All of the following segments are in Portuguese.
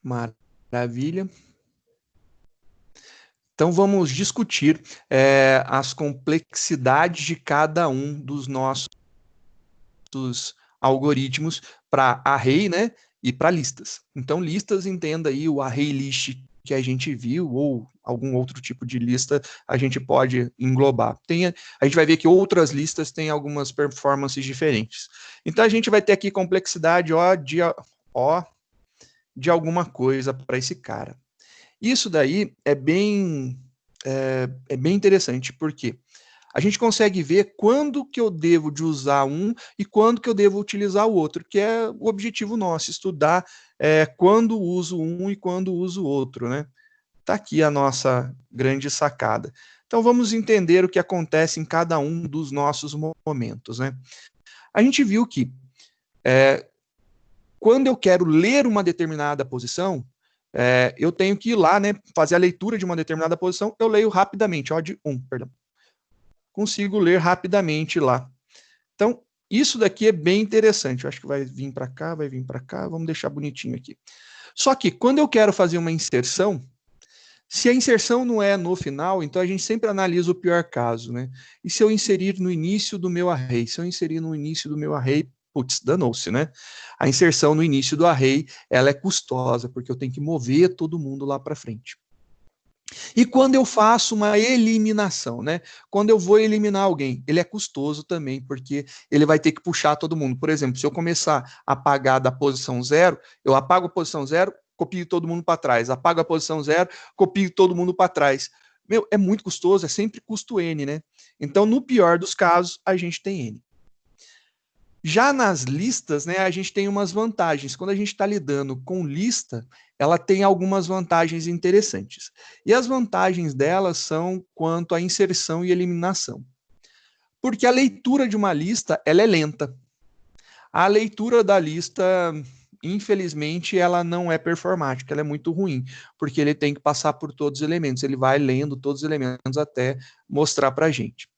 Maravilha. Então, vamos discutir as complexidades de cada um dos nossos algoritmos para array, né, e para listas. Então, listas, entenda aí o array list que a gente viu, ou algum outro tipo de lista, a gente pode englobar. A gente vai ver que outras listas têm algumas performances diferentes. Então, a gente vai ter aqui complexidade O de alguma coisa para esse cara. Isso daí é bem interessante, porque a gente consegue ver quando que eu devo de usar um e quando que eu devo utilizar o outro, que é o objetivo nosso, estudar quando uso um e quando uso o outro, né? Tá aqui a nossa grande sacada. Então vamos entender o que acontece em cada um dos nossos momentos, né? A gente viu que quando eu quero ler uma determinada posição, eu tenho que ir lá, né, fazer a leitura de uma determinada posição, eu leio rapidamente, ó, de 1, perdão. Consigo ler rapidamente lá. Então, isso daqui é bem interessante. Eu acho que vai vir para cá, vai vir para cá, vamos deixar bonitinho aqui. Só que quando eu quero fazer uma inserção, se a inserção não é no final, então a gente sempre analisa o pior caso, né? E se eu inserir no início do meu array? Se eu inserir no início do meu array, putz, danou-se, né? A inserção no início do array, ela é custosa, porque eu tenho que mover todo mundo lá para frente. E quando eu faço uma eliminação, né? Quando eu vou eliminar alguém, ele é custoso também, porque ele vai ter que puxar todo mundo. Por exemplo, se eu começar a apagar da posição 0, eu apago a posição 0, copio todo mundo para trás. Apago a posição 0, copio todo mundo para trás. Meu, é muito custoso, é sempre custo N, né? Então, no pior dos casos, a gente tem N. Já nas listas, né, a gente tem umas vantagens. Quando a gente está lidando com lista, ela tem algumas vantagens interessantes. E as vantagens delas são quanto à inserção e eliminação. Porque a leitura de uma lista, ela é lenta. A leitura da lista, infelizmente, ela não é performática, ela é muito ruim, porque ele tem que passar por todos os elementos, ele vai lendo todos os elementos até mostrar para a gente.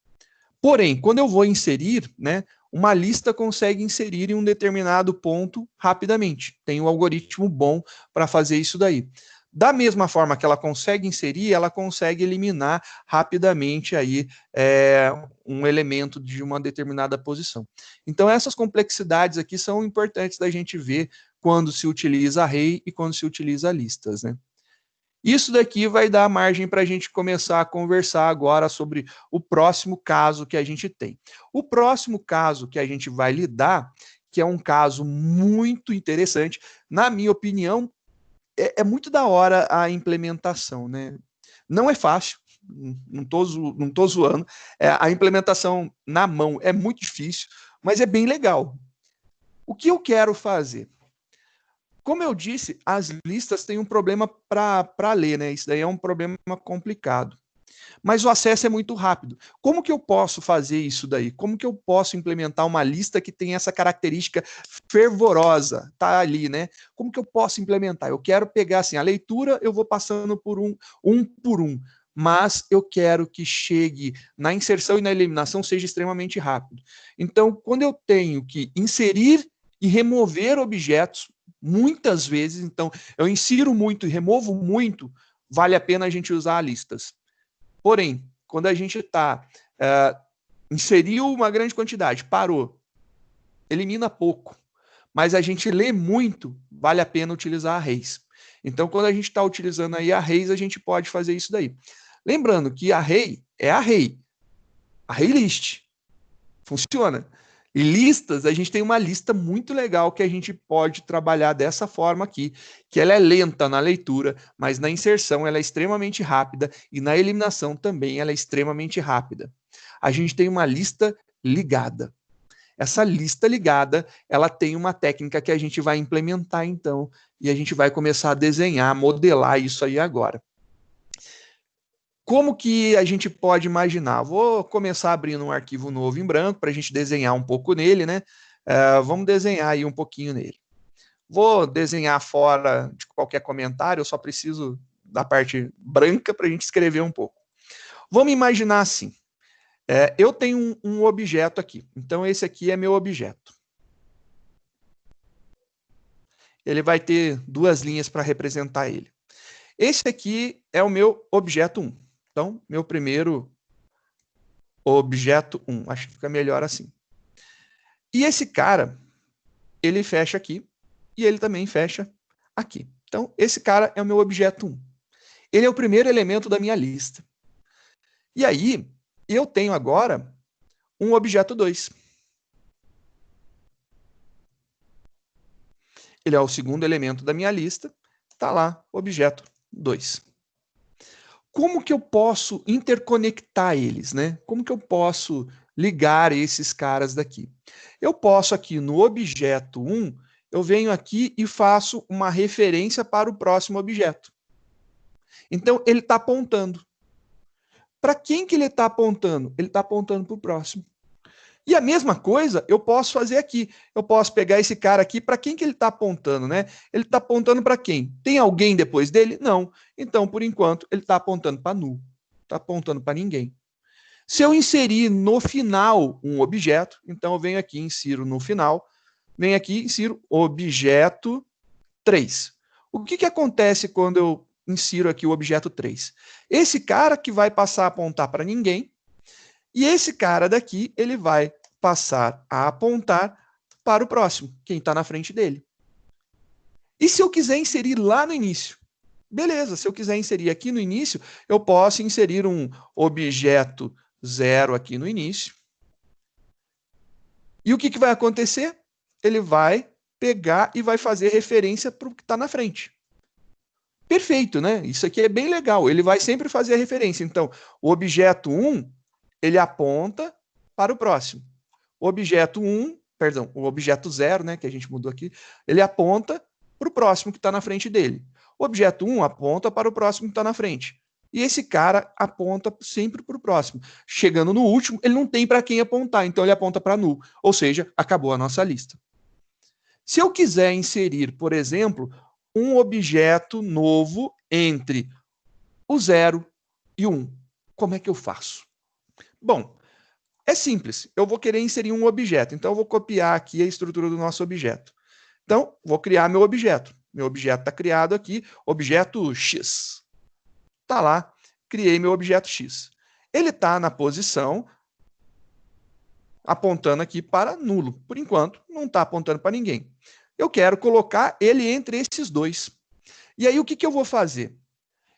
Porém, quando eu vou inserir, né, uma lista consegue inserir em um determinado ponto rapidamente. Tem um algoritmo bom para fazer isso daí. Da mesma forma que ela consegue inserir, ela consegue eliminar rapidamente aí um elemento de uma determinada posição. Então, essas complexidades aqui são importantes da gente ver quando se utiliza array e quando se utiliza listas, né? Isso daqui vai dar margem para a gente começar a conversar agora sobre o próximo caso que a gente tem. O próximo caso que a gente vai lidar, que é um caso muito interessante, na minha opinião, é muito da hora a implementação, né? Não é fácil, não tô zoando. A implementação na mão é muito difícil, mas é bem legal. O que eu quero fazer? Como eu disse, as listas têm um problema para ler, né? Isso daí é um problema complicado. Mas o acesso é muito rápido. Como que eu posso fazer isso daí? Como que eu posso implementar uma lista que tem essa característica fervorosa? Tá ali, né? Como que eu posso implementar? Eu quero pegar assim, a leitura eu vou passando por um por um, mas eu quero que chegue na inserção e na eliminação seja extremamente rápido. Então, quando eu tenho que inserir e remover objetos, muitas vezes, então, eu insiro muito e removo muito, vale a pena a gente usar listas. Porém, quando a gente está inseriu uma grande quantidade, parou, elimina pouco, mas a gente lê muito, vale a pena utilizar arrays. Então, quando a gente está utilizando aí arrays, a gente pode fazer isso daí. Lembrando que array é array list, funciona. E listas, a gente tem uma lista muito legal que a gente pode trabalhar dessa forma aqui, que ela é lenta na leitura, mas na inserção ela é extremamente rápida e na eliminação também ela é extremamente rápida. A gente tem uma lista ligada. Essa lista ligada, ela tem uma técnica que a gente vai implementar então, e a gente vai começar a desenhar, modelar isso aí agora. Como que a gente pode imaginar? Vou começar abrindo um arquivo novo em branco para a gente desenhar um pouco nele, né? Vamos desenhar aí um pouquinho nele. Vou desenhar fora de qualquer comentário, eu só preciso da parte branca para a gente escrever um pouco. Vamos imaginar assim. Eu tenho um objeto aqui. Então, esse aqui é meu objeto. ele vai ter duas linhas para representar ele. Esse aqui é o meu objeto 1. Então, meu primeiro objeto 1. Acho que fica melhor assim. E esse cara, ele fecha aqui e ele também fecha aqui. Então, esse cara é o meu objeto 1. Ele é o primeiro elemento da minha lista. E aí, eu tenho agora um objeto 2. Ele é o segundo elemento da minha lista. Está lá, objeto 2. Como que eu posso interconectar eles, né? Como que eu posso ligar esses caras daqui? Eu posso aqui no objeto 1, eu venho aqui e faço uma referência para o próximo objeto. Então, ele está apontando. Para quem que ele está apontando? Ele está apontando para o próximo. E a mesma coisa eu posso fazer aqui. Eu posso pegar esse cara aqui, para quem que ele está apontando, né? Ele está apontando para quem? Tem alguém depois dele? Não. Então, por enquanto, ele está apontando para null. Está apontando para ninguém. Se eu inserir no final um objeto, então eu venho aqui, insiro no final, venho aqui, insiro objeto 3. O que acontece quando eu insiro aqui o objeto 3? Esse cara que vai passar a apontar para ninguém, e esse cara daqui, ele vai passar a apontar para o próximo, quem está na frente dele. E se eu quiser inserir lá no início? Beleza, se eu quiser inserir aqui no início, eu posso inserir um objeto 0 aqui no início. E o que vai acontecer? Ele vai pegar e vai fazer referência para o que está na frente. Perfeito, né? Isso aqui é bem legal. Ele vai sempre fazer a referência. Então, o objeto 1, ele aponta para o próximo. O objeto 1, perdão, o objeto 0, né, que a gente mudou aqui, ele aponta para o próximo que está na frente dele. O objeto 1 aponta para o próximo que está na frente. E esse cara aponta sempre para o próximo. Chegando no último, ele não tem para quem apontar, então ele aponta para null. Ou seja, acabou a nossa lista. Se eu quiser inserir, por exemplo, um objeto novo entre o 0 e o 1, como é que eu faço? Bom, é simples. Eu vou querer inserir um objeto, então eu vou copiar aqui a estrutura do nosso objeto. Então, vou criar meu objeto. Meu objeto está criado aqui, objeto X. Está lá, criei meu objeto X. Ele está na posição apontando aqui para nulo. Por enquanto, não está apontando para ninguém. Eu quero colocar ele entre esses dois. E aí, o que eu vou fazer?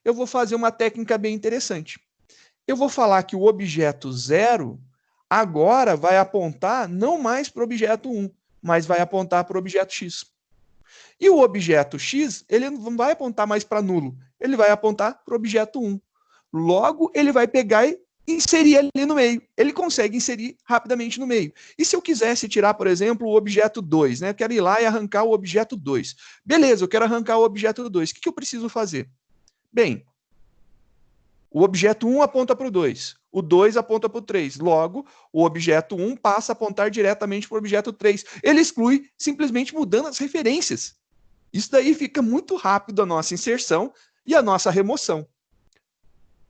Eu vou fazer uma técnica bem interessante. Eu vou falar que o objeto 0 agora vai apontar não mais para o objeto 1, mas vai apontar para o objeto X. E o objeto X, ele não vai apontar mais para nulo, ele vai apontar para o objeto 1. Logo, ele vai pegar e inserir ali no meio. Ele consegue inserir rapidamente no meio. E se eu quisesse tirar, por exemplo, o objeto 2, né? Eu quero ir lá e arrancar o objeto 2. Beleza, eu quero arrancar o objeto 2. O que eu preciso fazer? Bem, o objeto 1 aponta para o 2. O 2 aponta para o 3. Logo, o objeto 1 passa a apontar diretamente para o objeto 3. Ele exclui simplesmente mudando as referências. Isso daí fica muito rápido a nossa inserção e a nossa remoção.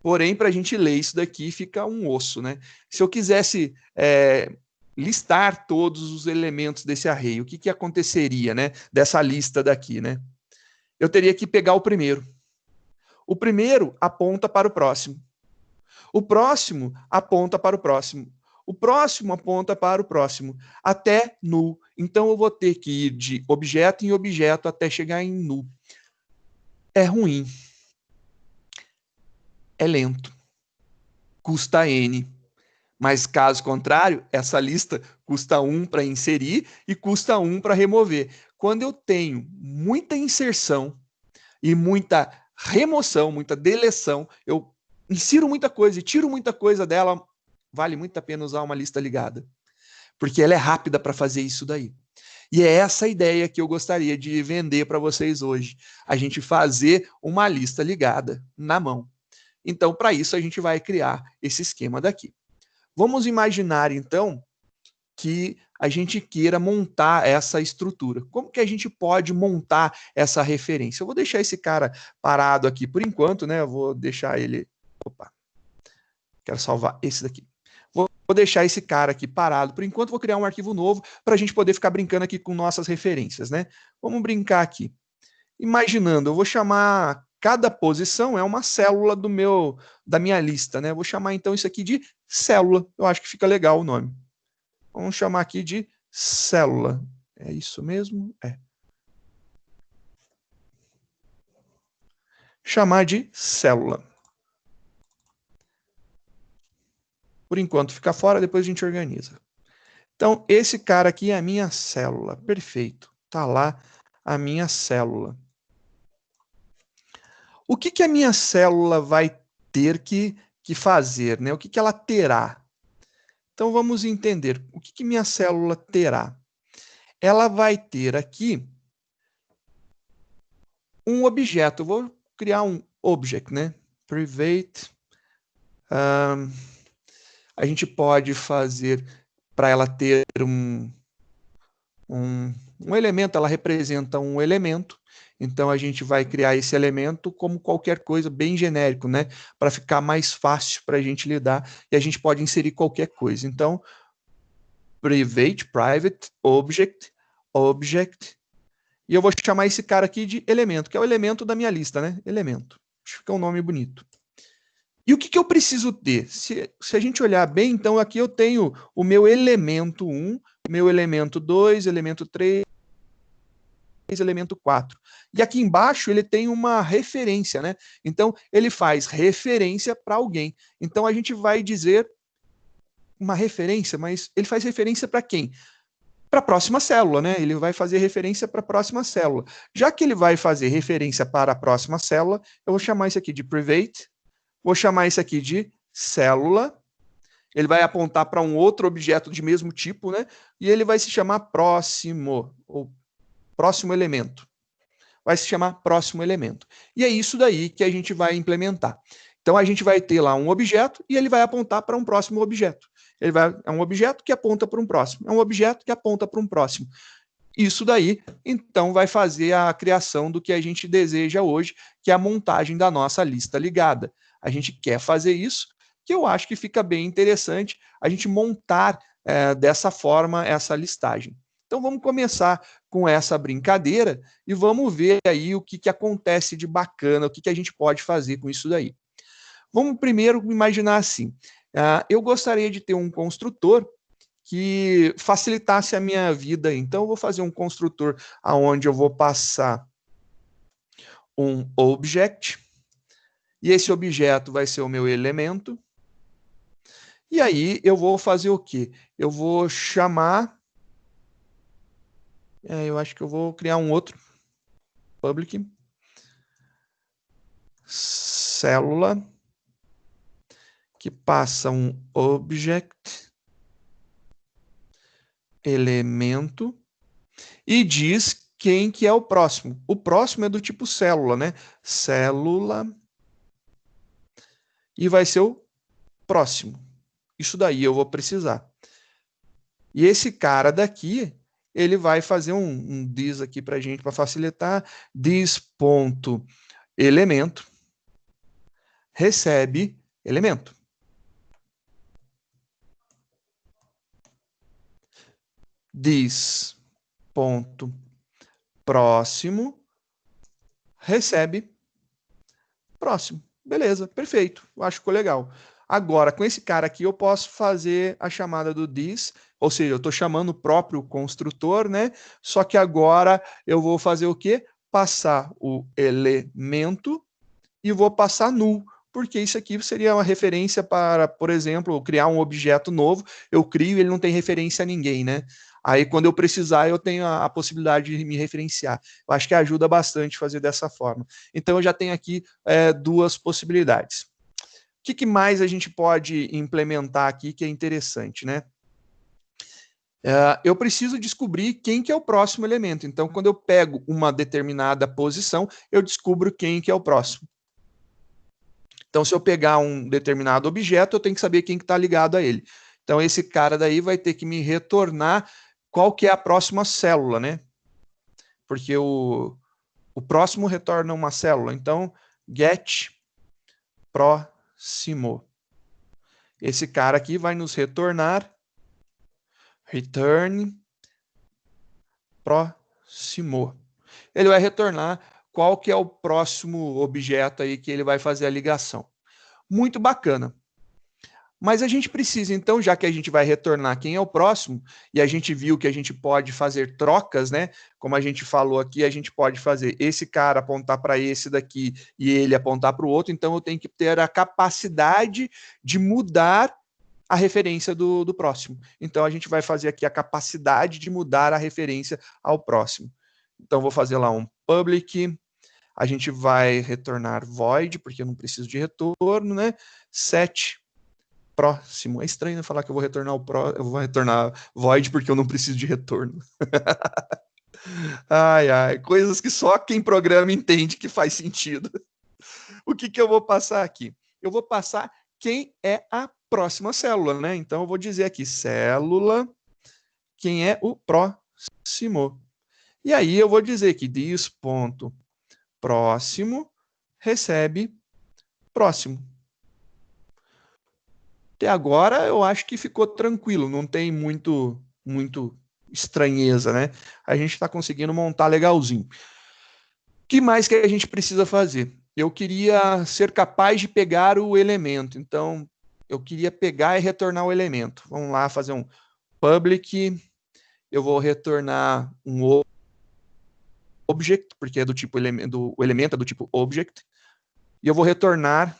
Porém, para a gente ler isso daqui, fica um osso, né? Se eu quisesse listar todos os elementos desse array, o que aconteceria, né? Dessa lista daqui, né? Eu teria que pegar o primeiro. O primeiro aponta para o próximo. O próximo aponta para o próximo. O próximo aponta para o próximo, até null. Então, eu vou ter que ir de objeto em objeto até chegar em null. É ruim. É lento. Custa N. Mas, caso contrário, essa lista custa 1 para inserir e custa 1 para remover. Quando eu tenho muita inserção e muita remoção, muita deleção, eu insiro muita coisa e tiro muita coisa dela, vale muito a pena usar uma lista ligada. Porque ela é rápida para fazer isso daí. E é essa ideia que eu gostaria de vender para vocês hoje. A gente fazer uma lista ligada na mão. Então, para isso, a gente vai criar esse esquema daqui. Vamos imaginar, então, que a gente queira montar essa estrutura. Como que a gente pode montar essa referência? Eu vou deixar esse cara parado aqui por enquanto, né? Eu vou deixar ele... Opa! Quero salvar esse daqui. Vou deixar esse cara aqui parado. Por enquanto, vou criar um arquivo novo para a gente poder ficar brincando aqui com nossas referências, né? Vamos brincar aqui. Imaginando, eu vou chamar cada posição é uma célula da minha lista, né? Eu vou chamar então isso aqui de célula. Eu acho que fica legal o nome. Vamos chamar aqui de célula. É isso mesmo? É. Chamar de célula. Por enquanto fica fora, depois a gente organiza. Então, esse cara aqui é a minha célula. Perfeito. Está lá a minha célula. O que a minha célula vai ter que fazer, né? O que ela terá? Então, vamos entender. O que minha célula terá? Ela vai ter aqui um objeto. Eu vou criar um object, né? Private. A gente pode fazer para ela ter um elemento, ela representa um elemento. Então, a gente vai criar esse elemento como qualquer coisa, bem genérico, né? Para ficar mais fácil para a gente lidar. E a gente pode inserir qualquer coisa. Então, private, object. E eu vou chamar esse cara aqui de elemento, que é o elemento da minha lista, né? Elemento. Acho que fica um nome bonito. E o que eu preciso ter? Se a gente olhar bem, então aqui eu tenho o meu elemento 1, meu elemento 2, elemento 3, elemento 4. E aqui embaixo ele tem uma referência, né? Então, ele faz referência para alguém. Então, a gente vai dizer uma referência, mas ele faz referência para quem? Para a próxima célula, né? Ele vai fazer referência para a próxima célula. Já que ele vai fazer referência para a próxima célula, eu vou chamar isso aqui de private, vou chamar isso aqui de célula. Ele vai apontar para um outro objeto de mesmo tipo, né? E ele vai se chamar próximo, ou próximo elemento. Vai se chamar próximo elemento. E é isso daí que a gente vai implementar. Então, a gente vai ter lá um objeto e ele vai apontar para um próximo objeto. É um objeto que aponta para um próximo. É um objeto que aponta para um próximo. Isso daí, então, vai fazer a criação do que a gente deseja hoje, que é a montagem da nossa lista ligada. A gente quer fazer isso, que eu acho que fica bem interessante a gente montar dessa forma essa listagem. Então, vamos começar com essa brincadeira e vamos ver aí o que acontece de bacana, o que a gente pode fazer com isso daí. Vamos primeiro imaginar assim, eu gostaria de ter um construtor que facilitasse a minha vida. Então, eu vou fazer um construtor onde eu vou passar um object, e esse objeto vai ser o meu elemento. E aí, eu vou fazer o quê? Eu vou chamar... eu acho que eu vou criar um outro public. Célula, que passa um object, elemento, e diz quem que é o próximo. O próximo é do tipo célula, né? Célula, e vai ser o próximo. Isso daí eu vou precisar. E esse cara daqui, ele vai fazer um this aqui para a gente, para facilitar. This.elemento recebe elemento. This.próximo recebe próximo. Beleza, perfeito. Eu acho que ficou legal. Agora, com esse cara aqui, eu posso fazer a chamada do this, ou seja, eu estou chamando o próprio construtor, né? Só que agora eu vou fazer o quê? Passar o elemento e vou passar null, porque isso aqui seria uma referência para, por exemplo, criar um objeto novo, eu crio e ele não tem referência a ninguém, né? Aí, quando eu precisar, eu tenho a possibilidade de me referenciar. Eu acho que ajuda bastante fazer dessa forma. Então, eu já tenho aqui duas possibilidades. O que mais a gente pode implementar aqui que é interessante, né? Eu preciso descobrir quem que é o próximo elemento. Então, quando eu pego uma determinada posição, eu descubro quem que é o próximo. Então, se eu pegar um determinado objeto, eu tenho que saber quem que está ligado a ele. Então, esse cara daí vai ter que me retornar qual que é a próxima célula, né? Porque o próximo retorna uma célula. Então, get próximo. Esse cara aqui vai nos retornar return próximo. Ele vai retornar qual que é o próximo objeto aí que ele vai fazer a ligação. Muito bacana. Mas a gente precisa, então, já que a gente vai retornar quem é o próximo, e a gente viu que a gente pode fazer trocas, né? Como a gente falou aqui, a gente pode fazer esse cara apontar para esse daqui e ele apontar para o outro, então eu tenho que ter a capacidade de mudar a referência do próximo. Então a gente vai fazer aqui a capacidade de mudar a referência ao próximo. Então vou fazer lá um public, a gente vai retornar void, porque eu não preciso de retorno, né? Set próximo. É estranho, né, falar que eu vou retornar eu vou retornar void porque eu não preciso de retorno. Ai, ai, coisas que só quem programa entende que faz sentido. O que eu vou passar aqui? Eu vou passar quem é a próxima célula, né? Então eu vou dizer aqui célula, quem é o próximo. E aí eu vou dizer que this ponto próximo recebe próximo. Até agora eu acho que ficou tranquilo, não tem muito estranheza, né? A gente está conseguindo montar legalzinho. O que mais que a gente precisa fazer? Eu queria ser capaz de pegar o elemento, então eu queria pegar e retornar o elemento. Vamos lá fazer um public, eu vou retornar um object, porque é do tipo elemento, o elemento é do tipo object, e eu vou retornar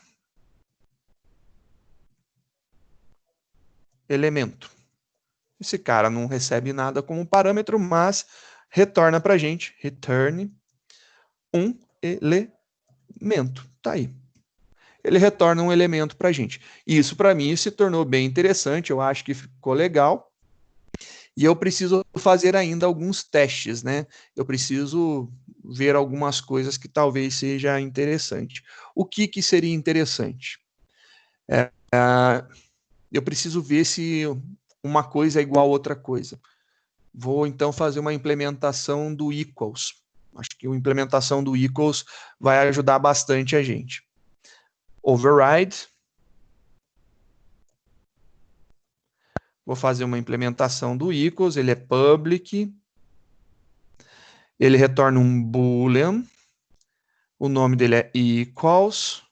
elemento. Esse cara não recebe nada como parâmetro, mas retorna para a gente, return um elemento. Tá aí. Ele retorna um elemento para a gente. Isso, para mim, se tornou bem interessante, eu acho que ficou legal. E eu preciso fazer ainda alguns testes, né? Eu preciso ver algumas coisas que talvez seja interessante. O que seria interessante? Eu preciso ver se uma coisa é igual a outra coisa. Vou então fazer uma implementação do equals. Acho que a implementação do equals vai ajudar bastante a gente. Override. Vou fazer uma implementação do equals, ele é public. Ele retorna um boolean. O nome dele é equals.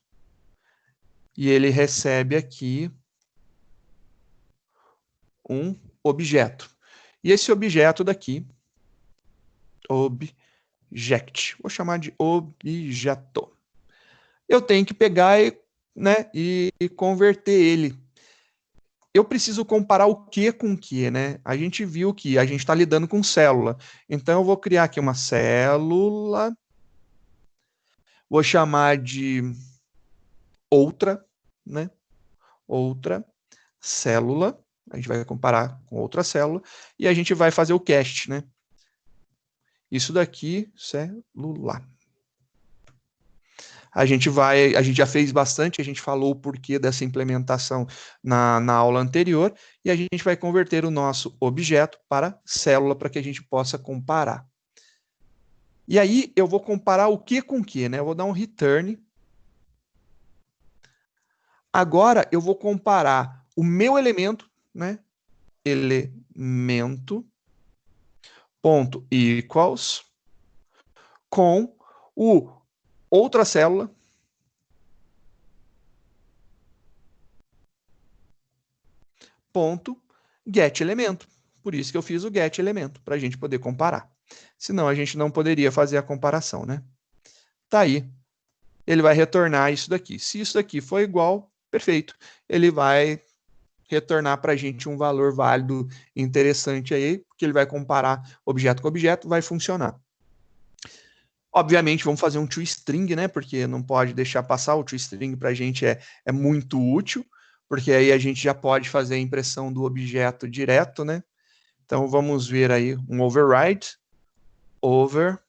E ele recebe aqui um objeto. E esse objeto daqui, object, vou chamar de objeto. Eu tenho que pegar e converter ele. Eu preciso comparar o que com o que, né? A gente viu que a gente está lidando com célula. Então, eu vou criar aqui uma célula, vou chamar de outra, né? Outra célula. A gente vai comparar com outra célula e a gente vai fazer o cast, né? Isso daqui, célula. A gente já fez bastante, a gente falou o porquê dessa implementação na aula anterior, e a gente vai converter o nosso objeto para célula para que a gente possa comparar. E aí eu vou comparar o que com o que, né? Eu vou dar um return. Agora eu vou comparar o meu elemento, né? Elemento ponto equals com o outra célula ponto get elemento. Por isso que eu fiz o get elemento, para a gente poder comparar. Senão a gente não poderia fazer a comparação, né? Tá aí. Ele vai retornar isso daqui. Se isso daqui for igual, perfeito. Ele vai retornar para a gente um valor válido interessante aí, porque ele vai comparar objeto com objeto, vai funcionar. Obviamente, vamos fazer um toString, né? Porque não pode deixar passar. O toString para a gente é muito útil, porque aí a gente já pode fazer a impressão do objeto direto, né? Então, vamos ver aí um override. Override.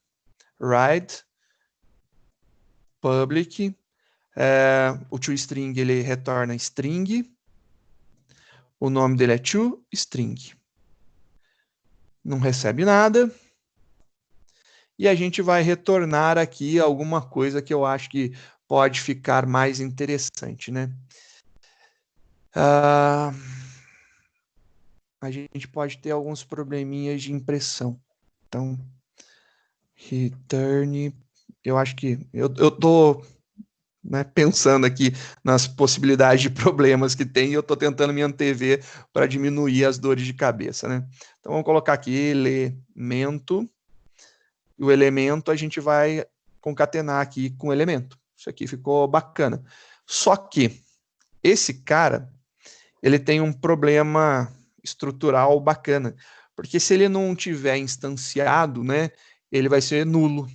Public. O toString, ele retorna string. O nome dele é toString. Não recebe nada. E a gente vai retornar aqui alguma coisa que eu acho que pode ficar mais interessante, né? Ah, a gente pode ter alguns probleminhas de impressão. Então, return, eu acho que eu tô, né, pensando aqui nas possibilidades de problemas que tem e eu estou tentando me antever para diminuir as dores de cabeça, né? Então vamos colocar aqui elemento, e o elemento a gente vai concatenar aqui com o elemento. Isso aqui ficou bacana. Só que esse cara, ele tem um problema estrutural bacana, porque se ele não tiver instanciado, né, ele vai ser nulo.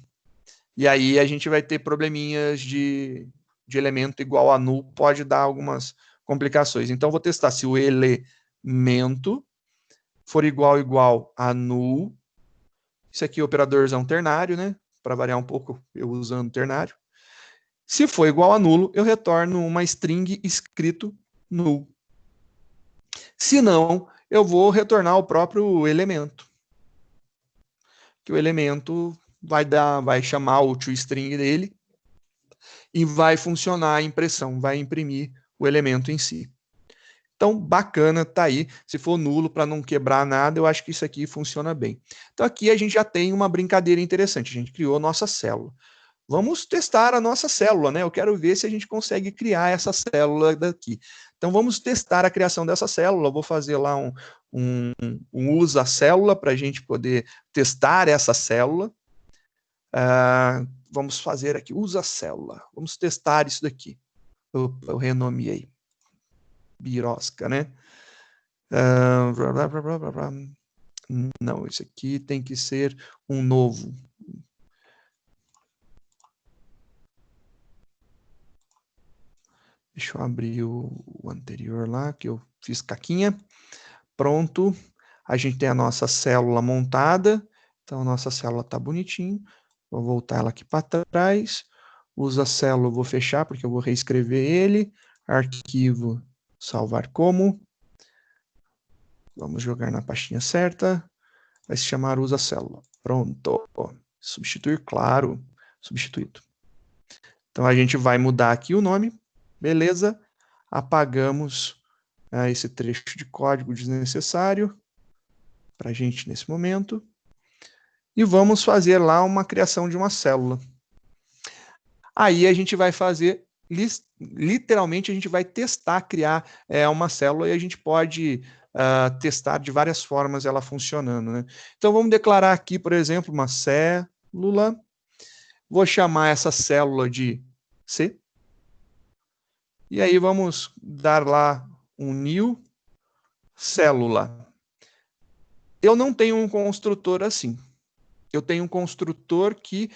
E aí a gente vai ter probleminhas de elemento igual a null, pode dar algumas complicações. Então, vou testar se o elemento for igual a null. Isso aqui é operadorzão ternário, né? Para variar um pouco, eu usando ternário. Se for igual a nulo, eu retorno uma string escrito null. Se não, eu vou retornar o próprio elemento. Que o elemento vai chamar o toString dele e vai funcionar a impressão, vai imprimir o elemento em si. Então, bacana, tá aí. Se for nulo para não quebrar nada, eu acho que isso aqui funciona bem. Então, aqui a gente já tem uma brincadeira interessante. A gente criou a nossa célula. Vamos testar a nossa célula, né? Eu quero ver se a gente consegue criar essa célula daqui. Então, vamos testar a criação dessa célula. Eu vou fazer lá um usa célula para a gente poder testar essa célula. Vamos fazer aqui, usa célula. Vamos testar isso daqui. Eu renomeei. Birosca, né? Não, esse aqui tem que ser um novo. Deixa eu abrir o anterior lá, que eu fiz caquinha. Pronto. A gente tem a nossa célula montada. Então, a nossa célula está bonitinho. Vou voltar ela aqui para trás. Usa célula, eu vou fechar, porque eu vou reescrever ele. Arquivo, salvar como. Vamos jogar na pastinha certa. Vai se chamar usa célula. Pronto. Substituir, claro. Substituído. Então, a gente vai mudar aqui o nome. Beleza. Apagamos esse trecho de código desnecessário para a gente nesse momento. E vamos fazer lá uma criação de uma célula. Aí a gente vai fazer, literalmente, a gente vai testar, criar uma célula e a gente pode testar de várias formas ela funcionando, né? Então vamos declarar aqui, por exemplo, uma célula. Vou chamar essa célula de C. E aí vamos dar lá um new célula. Eu não tenho um construtor assim. Eu tenho um construtor que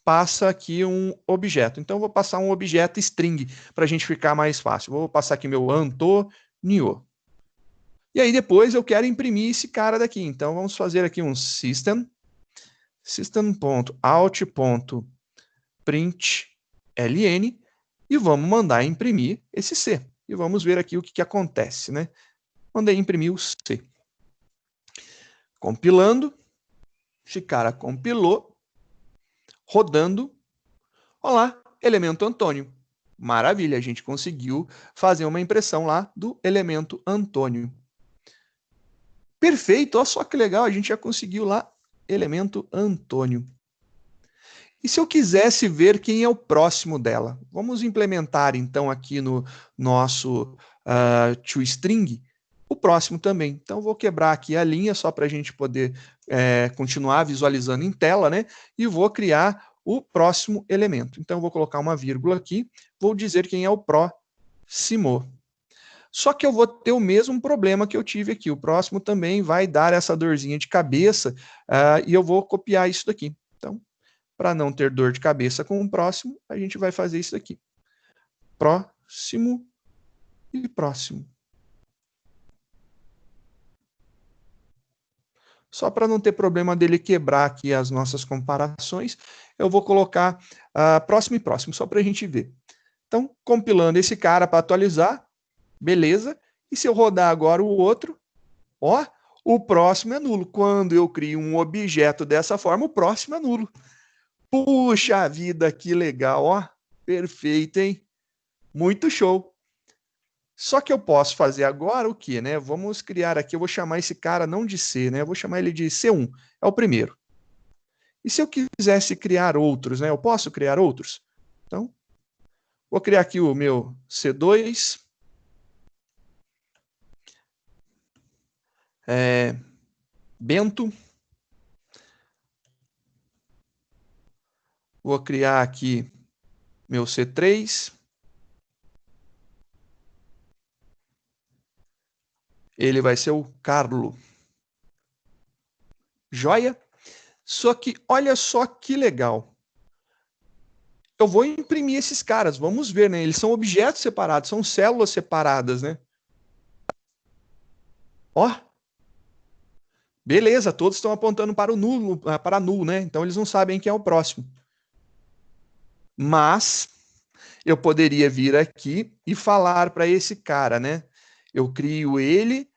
passa aqui um objeto. Então, eu vou passar um objeto string para a gente ficar mais fácil. Vou passar aqui meu Antonio. E aí, depois, eu quero imprimir esse cara daqui. Então, vamos fazer aqui um system.out.println e vamos mandar imprimir esse C. E vamos ver aqui o que acontece, né? Mandei imprimir o C. Compilando. Esse cara compilou. Rodando. Olá, elemento Antônio. Maravilha, a gente conseguiu fazer uma impressão lá do elemento Antônio. Perfeito, olha só que legal, a gente já conseguiu lá elemento Antônio. E se eu quisesse ver quem é o próximo dela? Vamos implementar então aqui no nosso toString o próximo também. Então vou quebrar aqui a linha só para a gente poder continuar visualizando em tela, né? E vou criar o próximo elemento. Então vou colocar uma vírgula aqui, vou dizer quem é o próximo. Só que eu vou ter o mesmo problema que eu tive aqui. O próximo também vai dar essa dorzinha de cabeça e eu vou copiar isso daqui. Então, para não ter dor de cabeça com o próximo, a gente vai fazer isso aqui. Próximo e próximo. Só para não ter problema dele quebrar aqui as nossas comparações, eu vou colocar próximo e próximo, só para a gente ver. Então, compilando esse cara para atualizar, beleza. E se eu rodar agora o outro, ó, o próximo é nulo. Quando eu crio um objeto dessa forma, o próximo é nulo. Puxa vida, que legal, ó. Perfeito, hein? Muito show. Só que eu posso fazer agora o quê, né? Vamos criar aqui, eu vou chamar esse cara não de C, né? Eu vou chamar ele de C1, é o primeiro. E se eu quisesse criar outros, né? Eu posso criar outros? Então, vou criar aqui o meu C2, Bento. Vou criar aqui meu C3. Ele vai ser o Carlo. Joia? Só que olha só que legal. Eu vou imprimir esses caras, vamos ver, né? Eles são objetos separados, são células separadas, né? Ó, beleza, todos estão apontando para o nulo, para null, né? Então eles não sabem quem é o próximo. Mas eu poderia vir aqui e falar para esse cara, né? Eu crio ele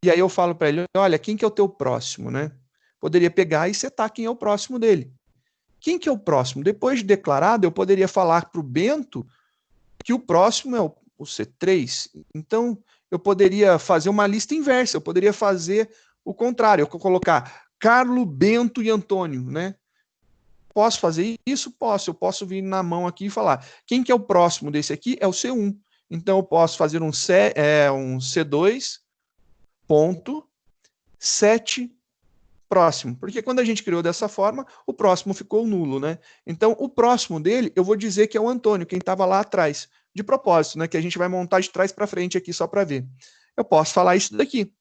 e aí eu falo para ele, olha, quem que é o teu próximo, né? Poderia pegar e setar quem é o próximo dele. Quem que é o próximo? Depois de declarado, eu poderia falar para o Bento que o próximo é o C3. Então, eu poderia fazer uma lista inversa, eu poderia fazer o contrário, eu colocar Carlo, Bento e Antônio, né? Posso fazer isso? Posso. Eu posso vir na mão aqui e falar, quem que é o próximo desse aqui? É o C1. Então, eu posso fazer um C2 ponto 7 próximo, porque quando a gente criou dessa forma, o próximo ficou nulo, né? Então, o próximo dele, eu vou dizer que é o Antônio, quem estava lá atrás, de propósito, né? Que a gente vai montar de trás para frente aqui só para ver. Eu posso falar isso daqui.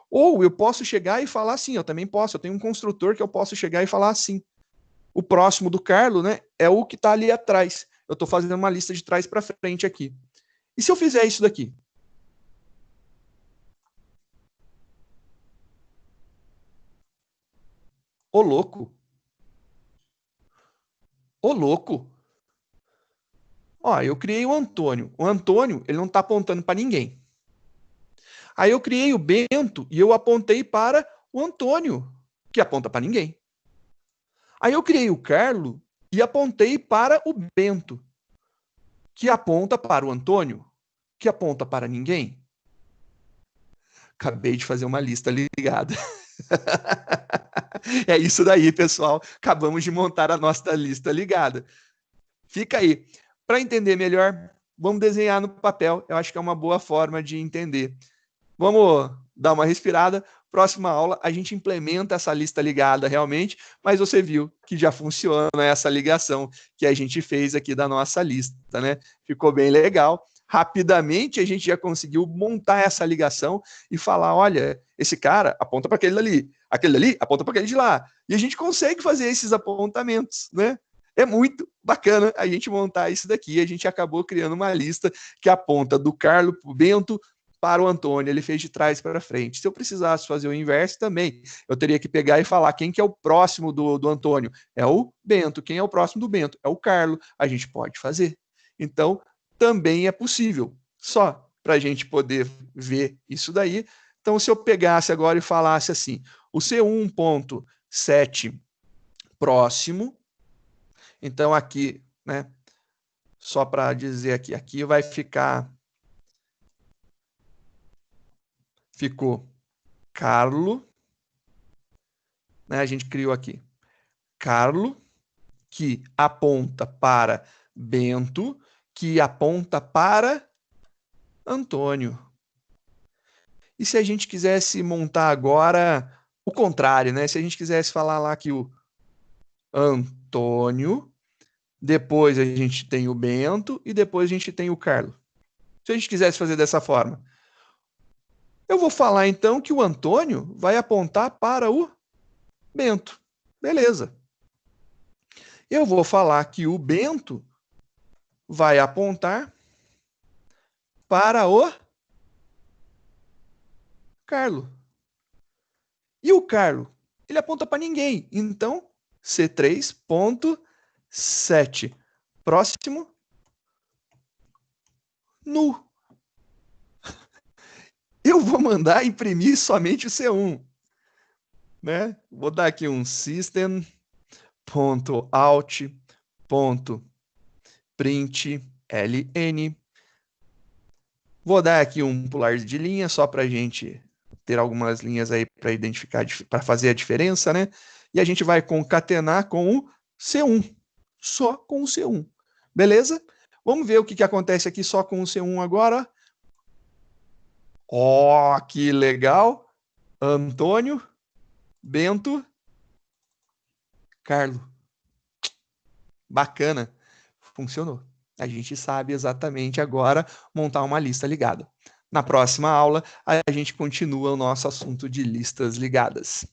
Ou eu posso chegar e falar assim, eu também posso, eu tenho um construtor que eu posso chegar e falar assim. O próximo do Carlo, né, é o que está ali atrás. Eu estou fazendo uma lista de trás para frente aqui. E se eu fizer isso daqui? Ô louco! Ô louco! Ó, eu criei o Antônio. O Antônio, ele não está apontando para ninguém. Aí eu criei o Bento e eu apontei para o Antônio, que aponta para ninguém. Aí eu criei o Carlo e apontei para o Bento, que aponta para o Antônio, que aponta para ninguém. Acabei de fazer uma lista ligada. É isso daí, pessoal. Acabamos de montar a nossa lista ligada. Fica aí. Para entender melhor, vamos desenhar no papel. Eu acho que é uma boa forma de entender. Vamos dar uma respirada. Próxima aula a gente implementa essa lista ligada realmente, mas você viu que já funciona essa ligação que a gente fez aqui da nossa lista, né? Ficou bem legal. Rapidamente a gente já conseguiu montar essa ligação e falar, olha, esse cara aponta para aquele ali aponta para aquele de lá. E a gente consegue fazer esses apontamentos, né? É muito bacana a gente montar isso daqui. A gente acabou criando uma lista que aponta do Carlo para o Bento, para o Antônio, ele fez de trás para frente. Se eu precisasse fazer o inverso também, eu teria que pegar e falar quem que é o próximo do Antônio. É o Bento. Quem é o próximo do Bento? É o Carlo. A gente pode fazer. Então, também é possível. Só para a gente poder ver isso daí. Então, se eu pegasse agora e falasse assim, o C1.7 próximo, então aqui, né, só para dizer aqui vai ficar, ficou Carlo, né, a gente criou aqui Carlo, que aponta para Bento, que aponta para Antônio. E se a gente quisesse montar agora o contrário, né? Se a gente quisesse falar lá que o Antônio, depois a gente tem o Bento e depois a gente tem o Carlo. Se a gente quisesse fazer dessa forma, eu vou falar então que o Antônio vai apontar para o Bento. Beleza. Eu vou falar que o Bento vai apontar para o Carlo. E o Carlo? Ele aponta para ninguém. Então, C3.7. Próximo, nu. Eu vou mandar imprimir somente o C1. Né? Vou dar aqui um system.out.println Vou dar aqui um pular de linha só para a gente ter algumas linhas aí para identificar, para fazer a diferença, né? E a gente vai concatenar com o C1, só com o C1, beleza? Vamos ver o que acontece aqui só com o C1 agora. Ó, que legal! Antônio, Bento, Carlo. Bacana, funcionou. A gente sabe exatamente agora montar uma lista ligada. Na próxima aula, a gente continua o nosso assunto de listas ligadas.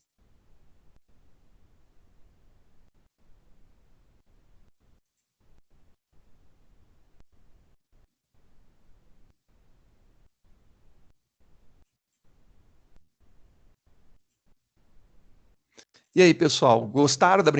E aí, pessoal, gostaram da brincadeira?